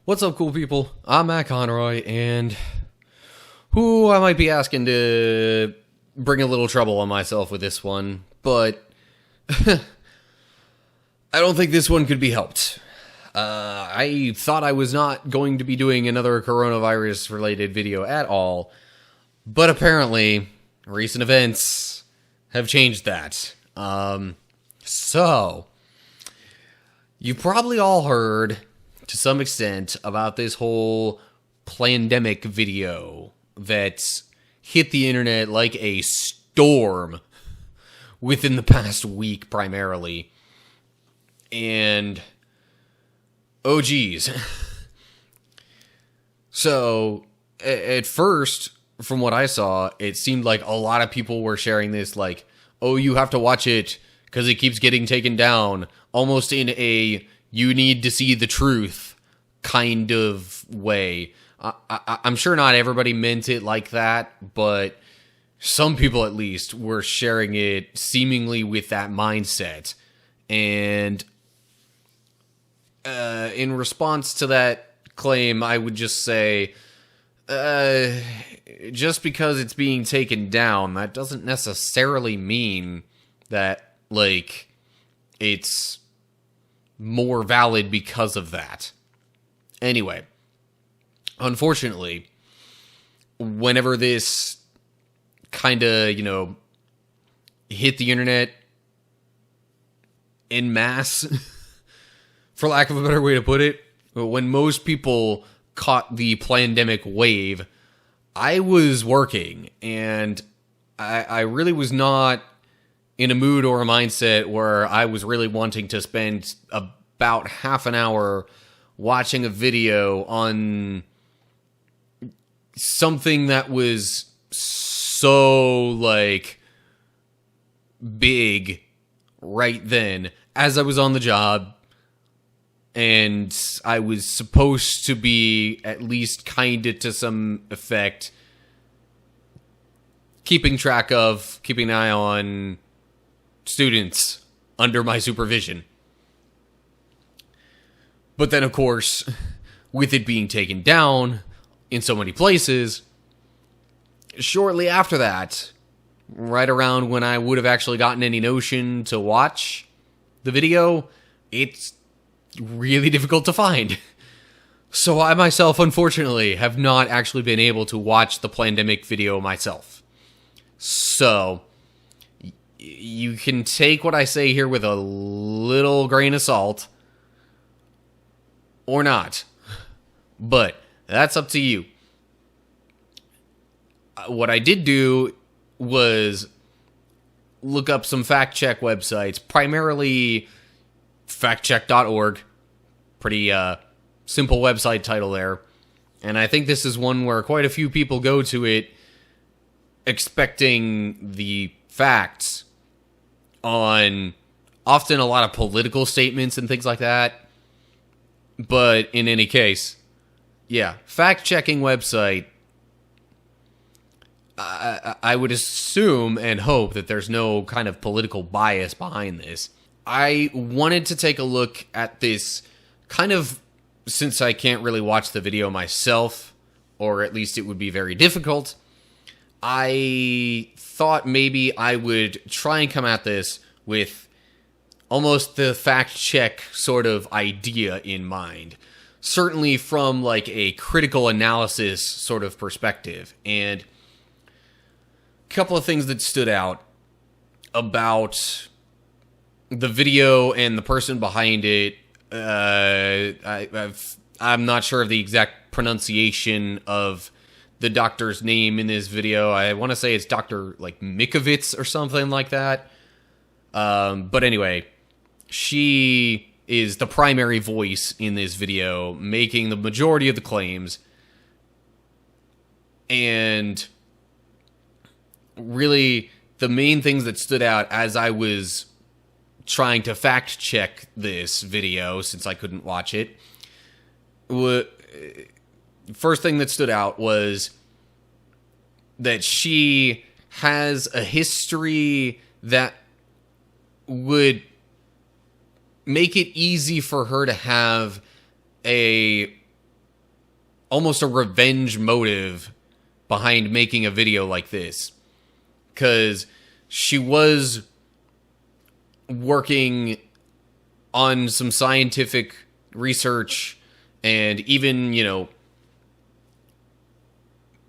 What's up, cool people? I'm Matt Conroy, and who I might be asking to bring a little trouble on myself with this one, but I don't think this one could be helped. I thought I was not going to be doing another coronavirus-related video at all, but apparently recent events have changed that. So, you probably all heard, to some extent, about this whole Plandemic video that hit the internet like a storm within the past week, primarily. And, oh geez. So, at first, from what I saw, it seemed like a lot of people were sharing this, like, oh, you have to watch it because it keeps getting taken down, almost in a you need to see the truth kind of way. I'm sure not everybody meant it like that, but some people at least were sharing it seemingly with that mindset. And in response to that claim, I would just say, just because it's being taken down, that doesn't necessarily mean that, like, it's more valid because of that. Anyway, unfortunately, whenever this kind of, hit the internet en masse, for lack of a better way to put it, when most people caught the Plandemic wave, I was working, and I really was not in a mood or a mindset where I was really wanting to spend about half an hour watching a video on something that was so, like, big right then, as I was on the job, and I was supposed to be, at least kinda to some effect, keeping an eye on students under my supervision. But then, of course, with it being taken down in so many places, shortly after that, right around when I would have actually gotten any notion to watch the video, it's really difficult to find. So I myself, unfortunately, have not actually been able to watch the Plandemic video myself. So you can take what I say here with a little grain of salt, or not. But that's up to you. What I did do was look up some fact-check websites, primarily factcheck.org. Pretty simple website title there. And I think this is one where quite a few people go to it expecting the facts on often a lot of political statements and things like that. But in any case, yeah, fact-checking website, I would assume and hope that there's no kind of political bias behind this. I wanted to take a look at this kind of, since I can't really watch the video myself, or at least it would be very difficult, I thought maybe I would try and come at this with almost the fact-check sort of idea in mind. Certainly from, like, a critical analysis sort of perspective. And a couple of things that stood out about the video and the person behind it. I'm not sure of the exact pronunciation of the doctor's name in this video. I want to say it's Dr. like Mikovits or something like that. But anyway, she is the primary voice in this video, making the majority of the claims. And really, the main things that stood out as I was trying to fact check this video, since I couldn't watch it, first thing that stood out was that she has a history that would make it easy for her to have a almost a revenge motive behind making a video like this. Because she was working on some scientific research and even,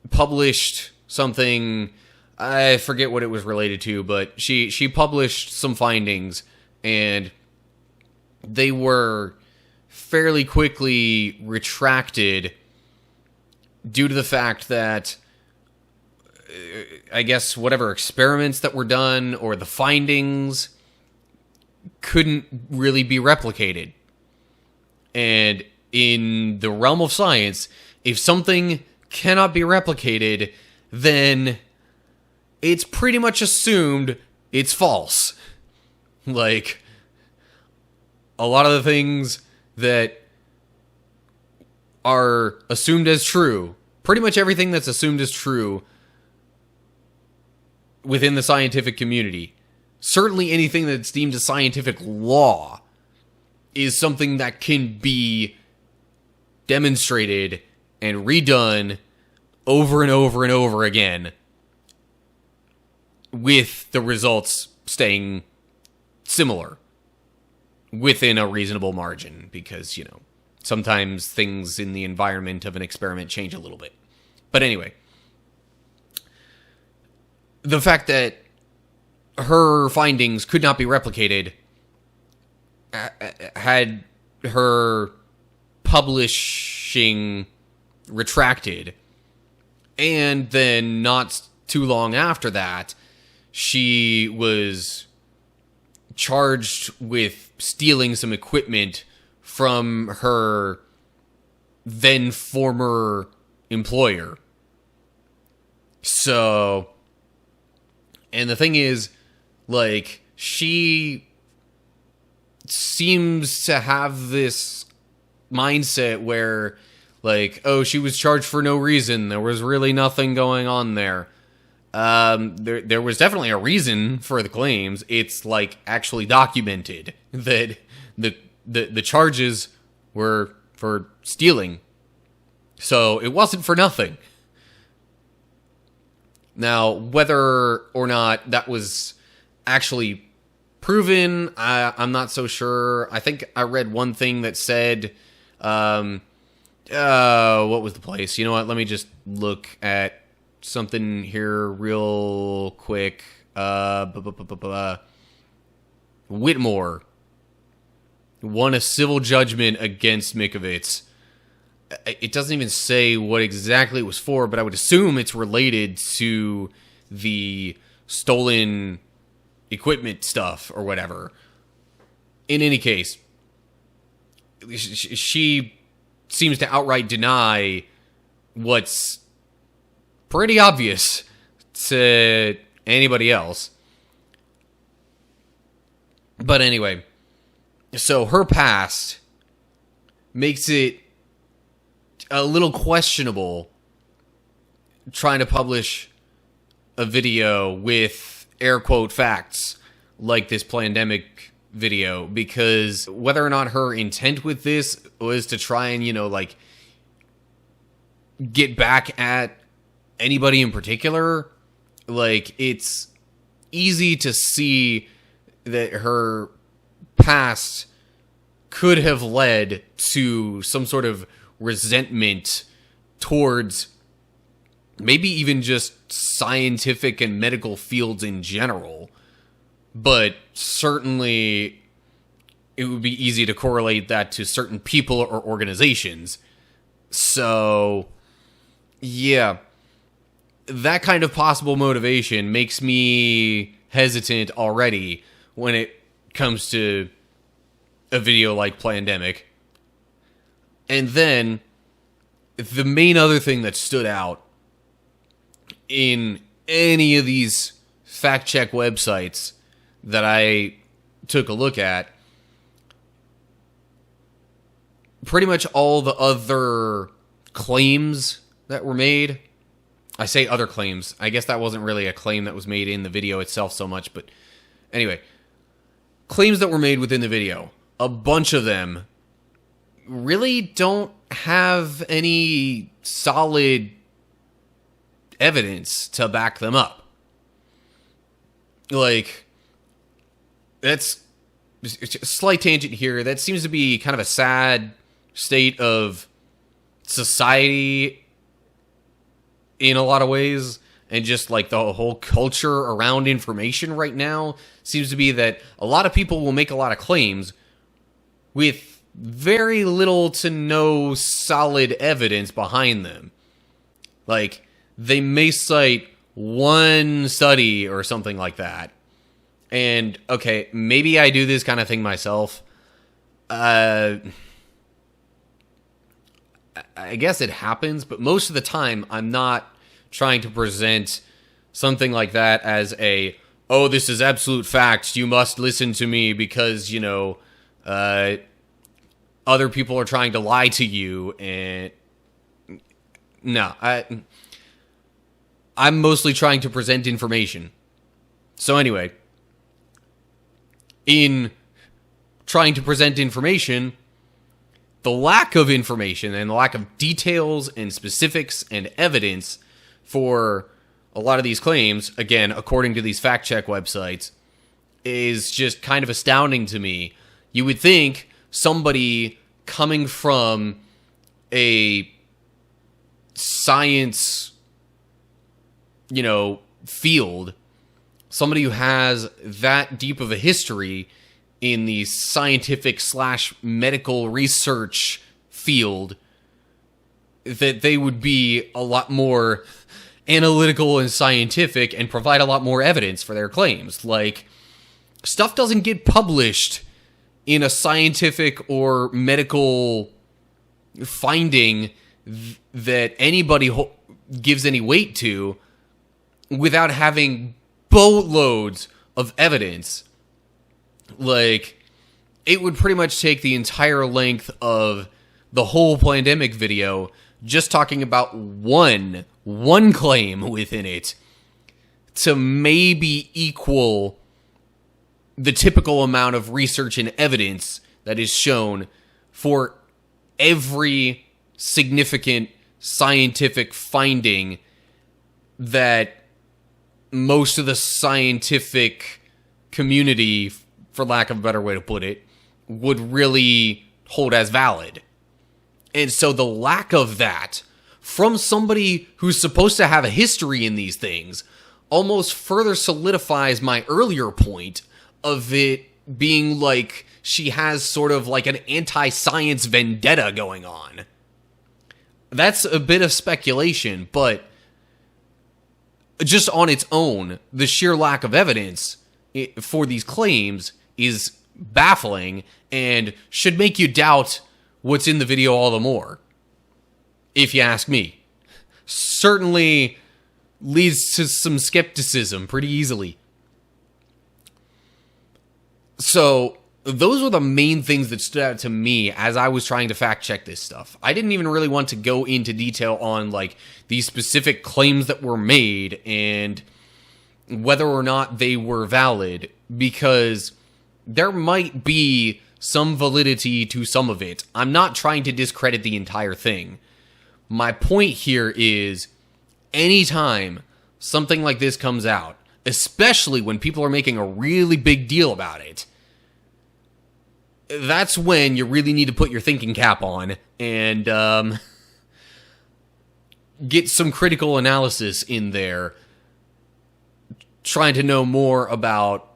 published something. I forget what it was related to, but she published some findings, and they were fairly quickly retracted due to the fact that I guess whatever experiments that were done or the findings couldn't really be replicated. And in the realm of science, if something cannot be replicated, then it's pretty much assumed it's false. Like, a lot of the things that are assumed as true, pretty much everything that's assumed as true within the scientific community, certainly anything that's deemed a scientific law, is something that can be demonstrated and redone over and over and over again, with the results staying similar within a reasonable margin, because, sometimes things in the environment of an experiment change a little bit. But anyway, the fact that her findings could not be replicated had her publishing retracted. And then not too long after that, she was charged with stealing some equipment from her then former employer. So, and the thing is, like, she seems to have this mindset where, like, oh, she was charged for no reason. There was really nothing going on there. There was definitely a reason for the claims. It's, like, actually documented that the charges were for stealing. So it wasn't for nothing. Now, whether or not that was actually proven, I'm not so sure. I think I read one thing that said, what was the place? You know what? Let me just look at something here real quick. Whitmore won a civil judgment against Mikovits. It doesn't even say what exactly it was for, but I would assume it's related to the stolen equipment stuff or whatever. In any case, she seems to outright deny what's pretty obvious to anybody else. But anyway, so her past makes it a little questionable trying to publish a video with air quote facts like this Plandemic video, because whether or not her intent with this was to try and, like, get back at anybody in particular, like, it's easy to see that her past could have led to some sort of resentment towards maybe even just scientific and medical fields in general. But certainly it would be easy to correlate that to certain people or organizations. So, yeah, that kind of possible motivation makes me hesitant already when it comes to a video like Plandemic. And then, the main other thing that stood out in any of these fact-check websites that I took a look at, pretty much all the other claims that were made, I say other claims, I guess that wasn't really a claim that was made in the video itself so much, but anyway, claims that were made within the video, a bunch of them really don't have any solid evidence to back them up. Like, that's a slight tangent here. That seems to be kind of a sad state of society in a lot of ways. And just like the whole culture around information right now seems to be that a lot of people will make a lot of claims with very little to no solid evidence behind them. Like, they may cite one study or something like that. And, okay, maybe I do this kind of thing myself. I guess it happens, but most of the time I'm not trying to present something like that as a, oh, this is absolute fact, you must listen to me because, you know, other people are trying to lie to you. And no, I'm mostly trying to present information. So anyway, in trying to present information, the lack of information and the lack of details and specifics and evidence for a lot of these claims, again, according to these fact check websites, is just kind of astounding to me. You would think somebody coming from a science, you know, field, somebody who has that deep of a history in the scientific / medical research field, that they would be a lot more analytical and scientific and provide a lot more evidence for their claims. Like, stuff doesn't get published in a scientific or medical finding that anybody gives any weight to without having boatloads of evidence. Like, it would pretty much take the entire length of the whole Plandemic video just talking about one claim within it to maybe equal the typical amount of research and evidence that is shown for every significant scientific finding that most of the scientific community, for lack of a better way to put it, would really hold as valid. And so the lack of that from somebody who's supposed to have a history in these things almost further solidifies my earlier point of it being like she has sort of like an anti-science vendetta going on. That's a bit of speculation, but just on its own, the sheer lack of evidence for these claims is baffling and should make you doubt what's in the video all the more, if you ask me. Certainly leads to some skepticism pretty easily. So, those were the main things that stood out to me as I was trying to fact check this stuff. I didn't even really want to go into detail on, like, these specific claims that were made and whether or not they were valid, because there might be some validity to some of it. I'm not trying to discredit the entire thing. My point here is, anytime something like this comes out, especially when people are making a really big deal about it, that's when you really need to put your thinking cap on and get some critical analysis in there, trying to know more about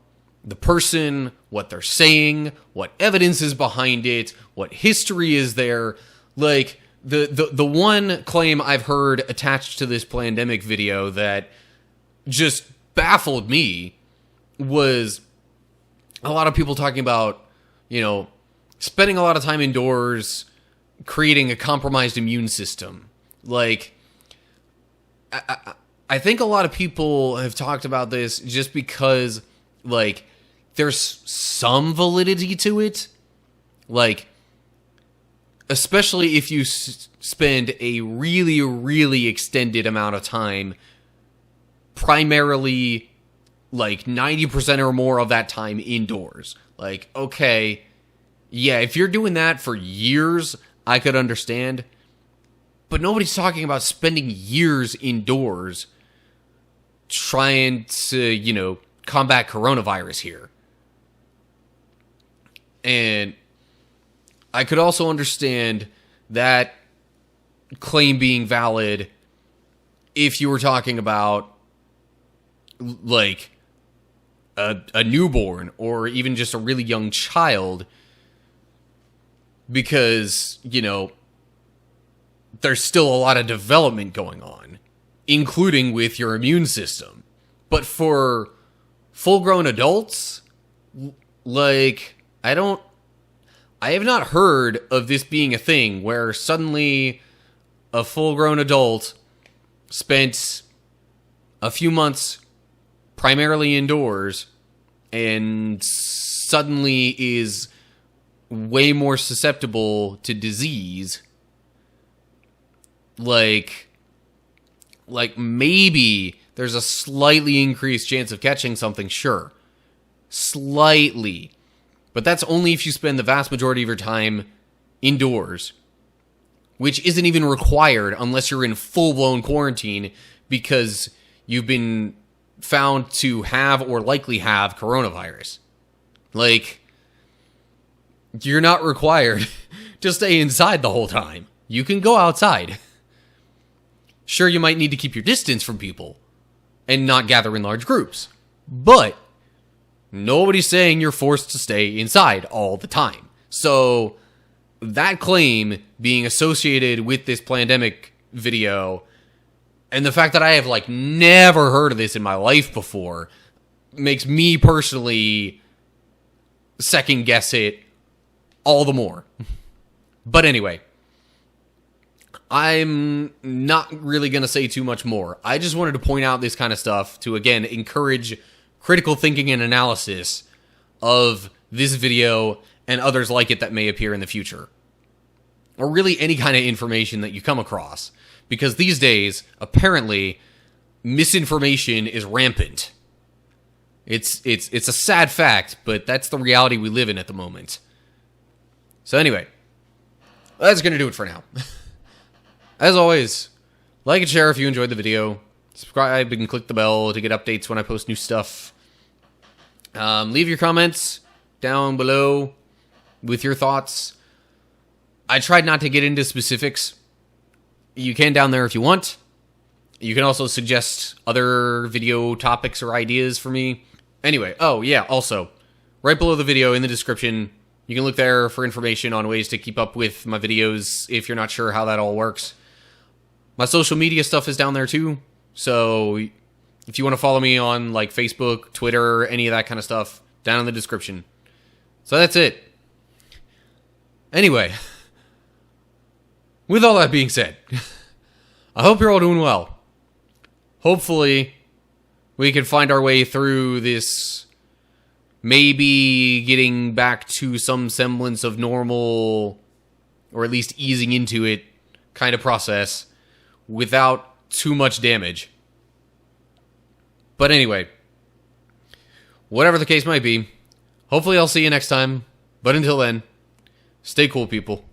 the person, what they're saying, what evidence is behind it, what history is there. Like, the one claim I've heard attached to this Plandemic video that just baffled me was a lot of people talking about, you know, spending a lot of time indoors, creating a compromised immune system. Like, I think a lot of people have talked about this just because, like, there's some validity to it. Like, especially if you spend a really, really extended amount of time, primarily, like, 90% or more of that time indoors. Like, okay, yeah, if you're doing that for years, I could understand. But nobody's talking about spending years indoors trying to, combat coronavirus here. And I could also understand that claim being valid if you were talking about, like, a newborn or even just a really young child, because, there's still a lot of development going on, including with your immune system. But for full-grown adults, like, I have not heard of this being a thing where suddenly a full-grown adult spent a few months primarily indoors and suddenly is way more susceptible to disease. Like maybe there's a slightly increased chance of catching something, sure. Slightly. But that's only if you spend the vast majority of your time indoors, which isn't even required unless you're in full-blown quarantine because you've been found to have or likely have coronavirus. Like, you're not required to stay inside the whole time. You can go outside. Sure, you might need to keep your distance from people and not gather in large groups, but nobody's saying you're forced to stay inside all the time. So that claim being associated with this Plandemic video, and the fact that I have never heard of this in my life before, makes me personally second guess it all the more. But anyway, I'm not really going to say too much more. I just wanted to point out this kind of stuff to, again, encourage critical thinking and analysis of this video and others like it that may appear in the future. Or really any kind of information that you come across. Because these days, apparently, misinformation is rampant. It's a sad fact, but that's the reality we live in at the moment. So anyway, that's going to do it for now. As always, like and share if you enjoyed the video. Subscribe and click the bell to get updates when I post new stuff. Leave your comments down below with your thoughts. I tried not to get into specifics. You can down there if you want. You can also suggest other video topics or ideas for me. Anyway, oh yeah, also, right below the video in the description, you can look there for information on ways to keep up with my videos if you're not sure how that all works. My social media stuff is down there too, so if you want to follow me on Facebook, Twitter, any of that kind of stuff, down in the description. So that's it. Anyway, with all that being said, I hope you're all doing well. Hopefully, we can find our way through this, maybe getting back to some semblance of normal, or at least easing into it, kind of process, without too much damage. But anyway, whatever the case might be, hopefully I'll see you next time. But until then, stay cool, people.